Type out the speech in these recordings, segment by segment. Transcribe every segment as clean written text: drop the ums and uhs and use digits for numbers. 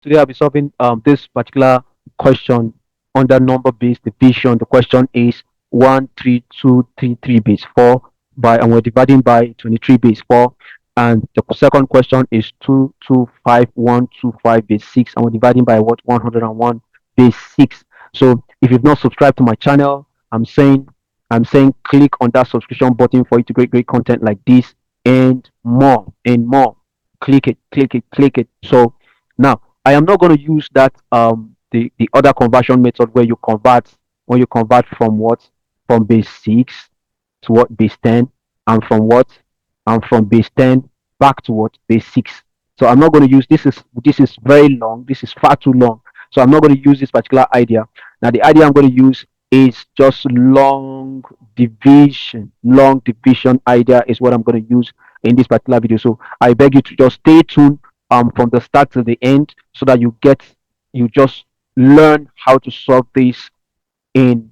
Today I'll be solving this particular question under number-based division. The question is 13233 base 4 by, and we're dividing by 23 base 4. And the second question is 225125 base 6, and we're dividing by what? 101 base 6. So if you've not subscribed to my channel, I'm saying click on that subscription button for you to get great content like this and more and more. Click it, click it, click it. So now I am not going to use that the other conversion method where you convert from what, from base 6 to what, base 10, and from what, and from base 10 back to what, base 6. So I'm not going to use this is very long. This is far too long. So I'm not going to use this particular idea. Now the idea I'm going to use is just long division. Long division idea is what I'm going to use in this particular video. So I beg you to just stay tuned from the start to the end so that you just learn how to solve this in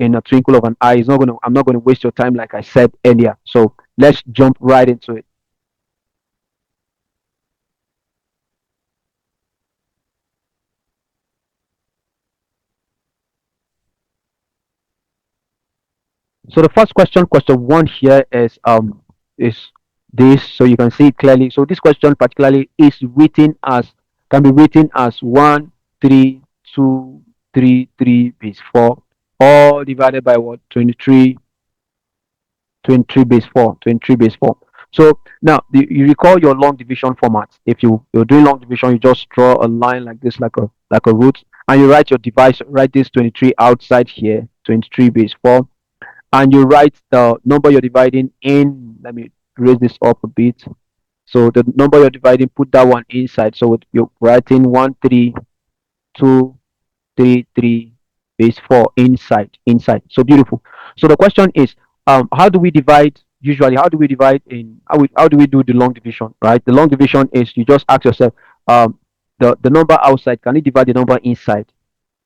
a twinkle of an eye. I'm not gonna waste your time like I said earlier. So let's jump right into it. So the first question, question one here is this, so you can see it clearly. So this question particularly is written as can be written as 13233 base 4, all divided by what, 23 base 4, 23 base 4. So now you recall your long division format. If you're doing long division, you just draw a line like this, like a root, and you write your device, write this 23 outside here, 23 base 4, and you write the number you're dividing in. Let me raise this up a bit. So the number you're dividing, put that one inside. So you're writing 13233 base 4 inside. So beautiful. So the question is, how do we divide? Usually, how do we divide in how do we do the long division, right? The long division is, you just ask yourself, the number outside, can you divide the number inside?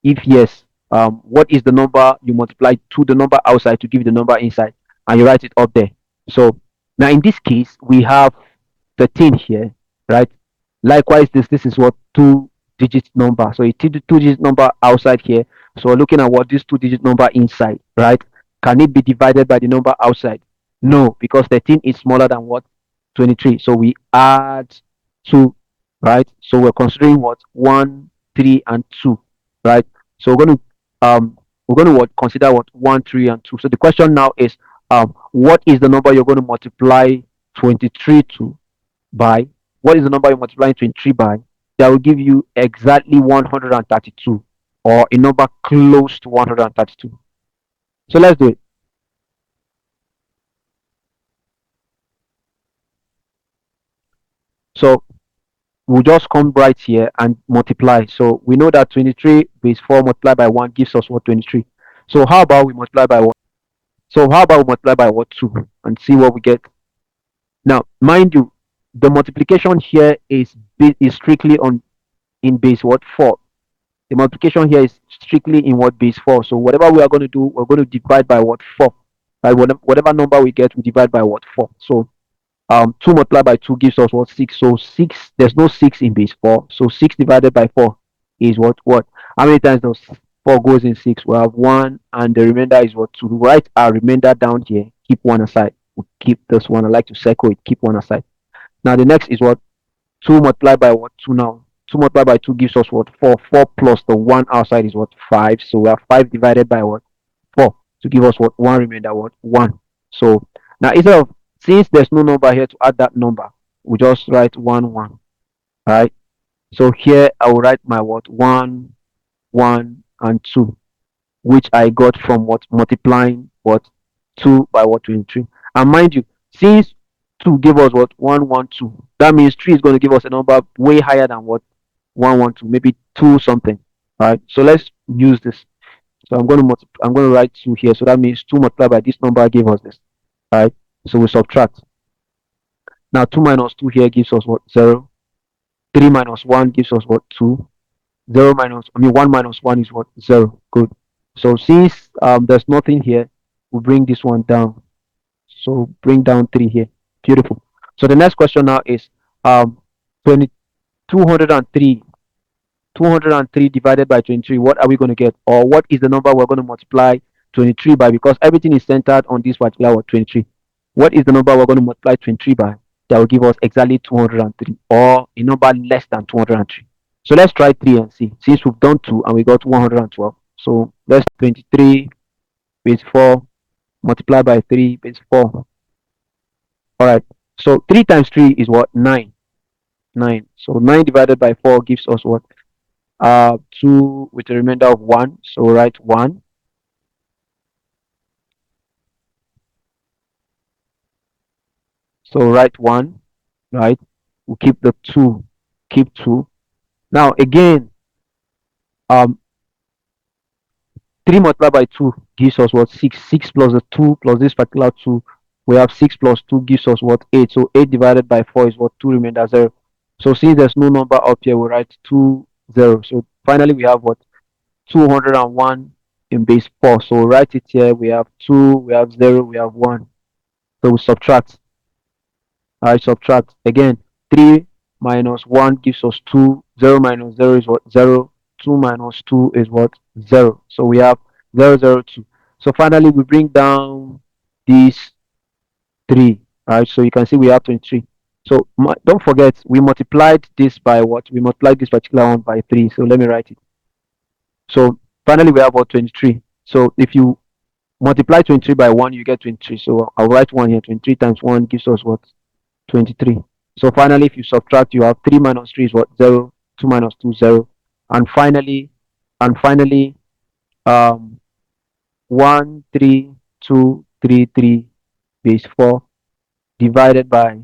If yes, what is the number you multiply to the number outside to give you the number inside? And you write it up there. So now in this case, we have 13 here, right? Likewise, this is what, two-digit number. So a two-digit number outside here. So we're looking at what, this two-digit number inside, right? Can it be divided by the number outside? No, because 13 is smaller than what, 23. So we add 2, right? So we're considering what, 1, 3, and 2, right? So we're going to what, consider what, 1, 3, and 2. So the question now is, what is the number you're going to multiply 23 to by? What is the number you're multiplying 23 by? That will give you exactly 132, or a number close to 132. So let's do it. So we'll just come right here and multiply. So we know that 23 base 4 multiplied by 1 gives us what, 23. So how about we multiply by what? So how about we multiply by what, 2, and see what we get? Now, mind you, the multiplication here is strictly on in base what, 4. The multiplication here is strictly in what, base 4. So whatever we are going to do, we're going to divide by what, 4. Right? Whatever number we get, we divide by what, 4. So 2 multiplied by 2 gives us what, 6. So 6, there's no 6 in base 4. So 6 divided by 4 is what? How many times does 4 goes in 6? We have 1, and the remainder is what, 2. Write our remainder down here. Keep 1 aside. We'll keep this one. I like to circle it. Keep 1 aside. Now the next is what? 2 multiplied by what? 2 now. 2 multiplied by 2 gives us what? 4. 4 plus the 1 outside is what? 5. So we have 5 divided by what? 4 to give us what? 1 remainder what? 1. So now instead of, since there's no number here to add that number, we just write 1 1. Alright. So here I will write my what? 1 1 and 2, which I got from what? Multiplying what? 2 by what? 23. And mind you, since 2 gave us what? 1 1 2, that means 3 is going to give us a number way higher than what? 1 1 2, maybe 2 something. Alright. So let's use this. So I'm going to write 2 here. So that means 2 multiplied by this number gave us this. Alright. So we subtract. Now 2 minus 2 here gives us what? 0. 3 minus 1 gives us what? 2. 1 minus 1 is what? 0. Good. So since there's nothing here, we bring this one down. So bring down 3 here. Beautiful. So the next question now is 203 203 divided by 23, what are we going to get? Or what is the number we're going to multiply 23 by? Because everything is centered on this particular word, 23. What is the number we're going to multiply 23 by? That will give us exactly 203, or a number less than 203. So let's try 3 and see. Since we've done 2 and we got 112. So let's 23 base 4 multiply by 3 base 4. All right. So 3 times 3 is what? 9. 9. So 9 divided by 4 gives us what? 2 with a remainder of 1. So write 1. So write 1. Right. We'll keep the 2. Keep 2. Now again, um, 3 multiplied by 2 gives us what? 6. 6 plus the 2 plus this particular 2. We have 6 plus 2 gives us what? 8. So 8 divided by 4 is what? 2 remainder 0. So since there's no number up here, we write 2, 0. So finally we have what? 201 in base 4. So we'll write it here. We have 2, we have 0, we have 1. So we subtract. I subtract. Again, 3 minus 1 gives us 2. 0 minus 0 is what? 0. 2 minus 2 is what? 0. So we have 0, 0, 2. So finally, we bring down these 3. Right? So you can see we have 23. So don't forget, we multiplied this by what? We multiplied this particular one by 3. So let me write it. So finally, we have what? 23. So if you multiply 23 by 1, you get 23. So I'll write 1 here. 23 times 1 gives us what? 23. So finally, if you subtract, you have 3 minus 3 is what? 0. 2 minus 2, 0. And finally, um, 1, 3, 2, 3, 3 base 4 divided by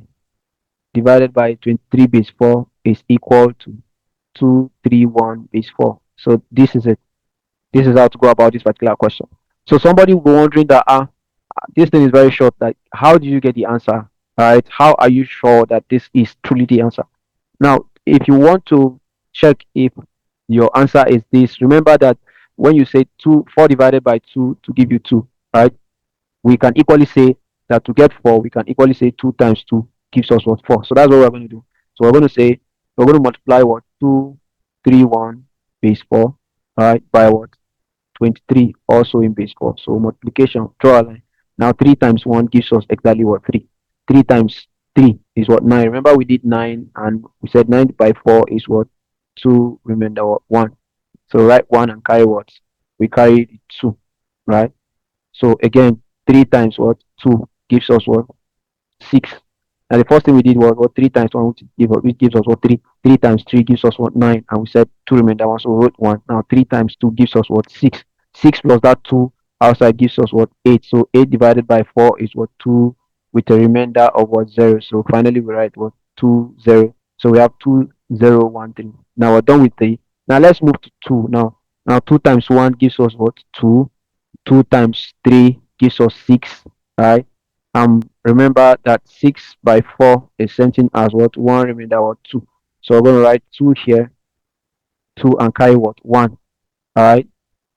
23 base 4 is equal to 2, 3, 1 base 4. So this is it. This is how to go about this particular question. So somebody will be wondering that this thing is very short. Like, how do you get the answer? Right? How are you sure that this is truly the answer? Now, if you want to check if your answer is this, remember that when you say 4 divided by 2 to give you 2, right? We can equally say that to get 4, we can equally say 2 times 2 gives us what? 4. So that's what we're going to do. So we're going to say, we're going to multiply what? 2, 3, 1 base 4, right? By what? 23 also in base 4. So multiplication, draw a line. Now 3 times 1 gives us exactly what? 3. 3 times 3 is what? 9. Remember we did 9 and we said 9 by 4 is what? 2 remainder what? 1. So write 1 and carry what? We carry 2, right? So again, 3 times what? 2 gives us what? 6. And the first thing we did was what? 3 times 1, which gives us what? 3. 3 times 3 gives us what? 9. And we said 2 remainder 1, so we wrote 1. Now 3 times 2 gives us what? 6. 6 plus that 2 outside gives us what? 8. So 8 divided by 4 is what? 2 with a remainder of what? 0. So finally we write what? 2, 0. So we have 2, 0, 1, 3. Now we're done with 3. Now let's move to 2. Now 2 times 1 gives us what? 2. 2 times 3 gives us 6, right? Remember that 6 by 4 is something as what? 1 remainder what? 2. So we're going to write 2 here, 2 and carry what? 1, all right?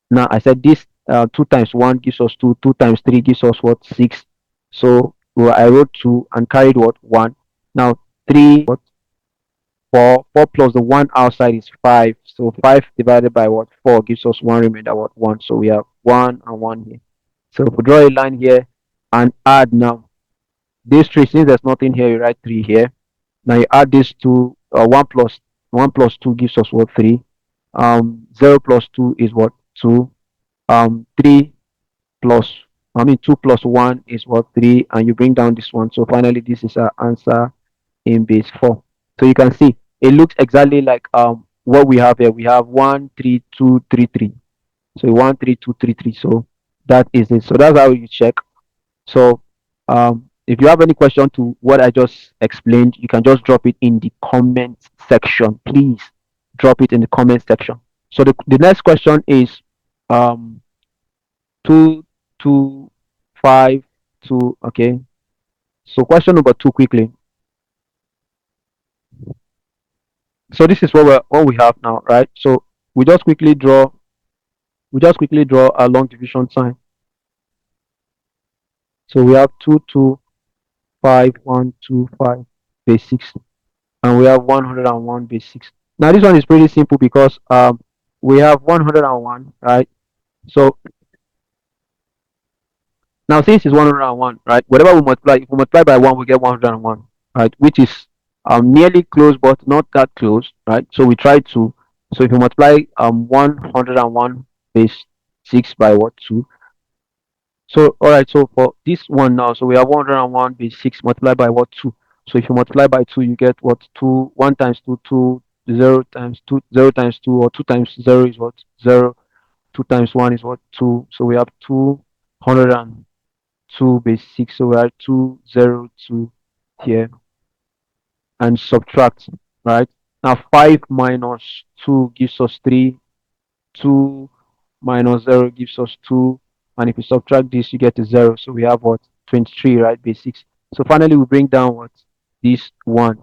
Now I said this 2 times 1 gives us 2, 2 times 3 gives us what? 6. So I wrote 2 and carried what? 1. Now 3, what? 4. 4 plus the 1 outside is 5. So 5 divided by what? 4 gives us 1 remainder what? 1. So we have 1 and 1 here. So if we draw a line here and add now these 3, since there's nothing here, you write 3 here. Now you add these two, 1 plus 2 gives us what? 3. 0 plus 2 is what? 2. 3 plus, 2 plus 1 is what? 3. And you bring down this one. So finally, this is our answer in base 4. So you can see it looks exactly like what we have here. We have 1, 3, 2, 3, 3. So 1, 3, 2, 3, 3. So that is it. So that's how you check. So if you have any question to what I just explained, you can just drop it in the comment section. Please drop it in the comment section. So the next question is 2, 2, 5, 2. Okay. So question number 2 quickly. So this is what we have now, right? So we just quickly draw a long division sign. So we have 2, 2, 5, 1, 2, 5 base 6, and we have 101 base 6. Now this one is pretty simple because we have 101, right? So now since it's 101, right? Whatever we multiply, if we multiply by 1, we get 101, right? Which is nearly close but not that close, right? So we try to, so if you multiply 101 base 6 by what 2. So all right, so for this one now, so we have 101 base 6 multiplied by what 2. So if you multiply by 2, you get what 2, 1 times 2, 2, 0 times 2, 0 times 2, or 2 times 0 is what 0, 2 times 1 is what 2. So we have 202 base 6. So we have 202 here and subtract, right? Now 5 minus 2 gives us 3, 2 minus 0 gives us 2, and if you subtract this you get a 0. So we have what 23, right? Base 6. So finally we bring down what this 1.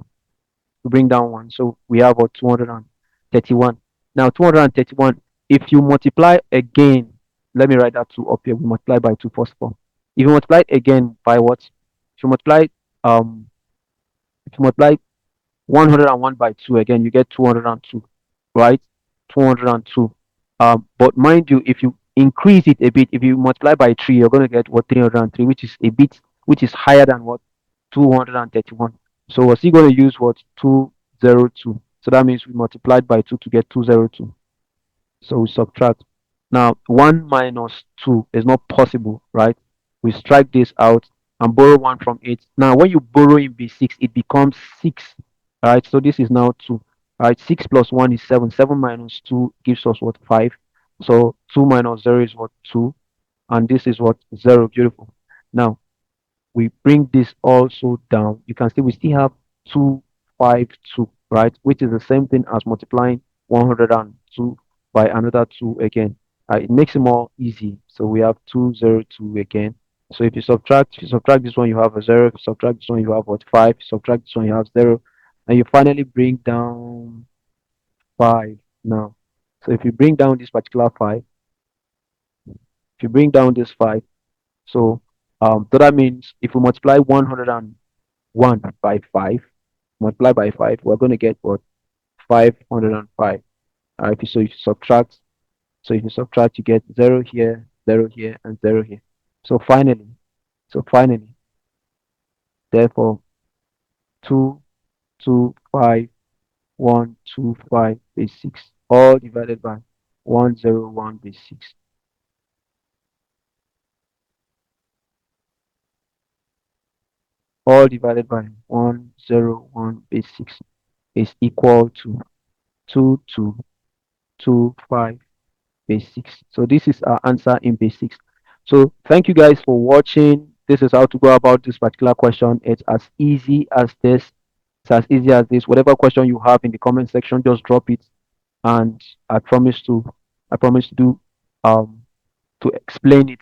We bring down 1. So we have what 231. Now 231, if you multiply again, let me write that 2 up here. We multiply by 2 first of all. If you multiply again by what? If you multiply um if you multiply 101 by 2 again, you get 202, right? 202. But mind you, if you increase it a bit, if you multiply by 3, you're going to get what 303, which is a bit, which is higher than what 231. So we're still going to use what 202. So that means we multiplied by 2 to get 202. So we subtract. Now, 1 minus 2 is not possible, right? We strike this out and borrow 1 from it. Now, when you borrow in B6, it becomes 6, right? So this is now 2, right? 6 plus 1 is 7. 7 minus 2 gives us what? 5. So 2 minus 0 is what? 2. And this is what? 0. Beautiful. Now, we bring this also down, you can see we still have 252, right? Which is the same thing as multiplying 102 by another 2 again. It makes it more easy. So we have 202 again. So if you subtract this one, you have a 0. If you subtract this one, you have what 5. If you subtract this one, you have 0. And you finally bring down 5 now. So if you bring down this particular 5, if you bring down this 5, so that means if we multiply 101 by 5, multiply by 5, we're going to get what? 505. So if you subtract, you get 0 here, 0 here, and 0 here. So finally, therefore, 225,125 is 6, all divided by 101 is 6. All divided by 101 is 6 is equal to 2225 basics. So this is our answer in basics. So thank you guys for watching. This is how to go about this particular question. It's as easy as this. It's as easy as this. Whatever question you have in the comment section, just drop it, and I promise to do to explain it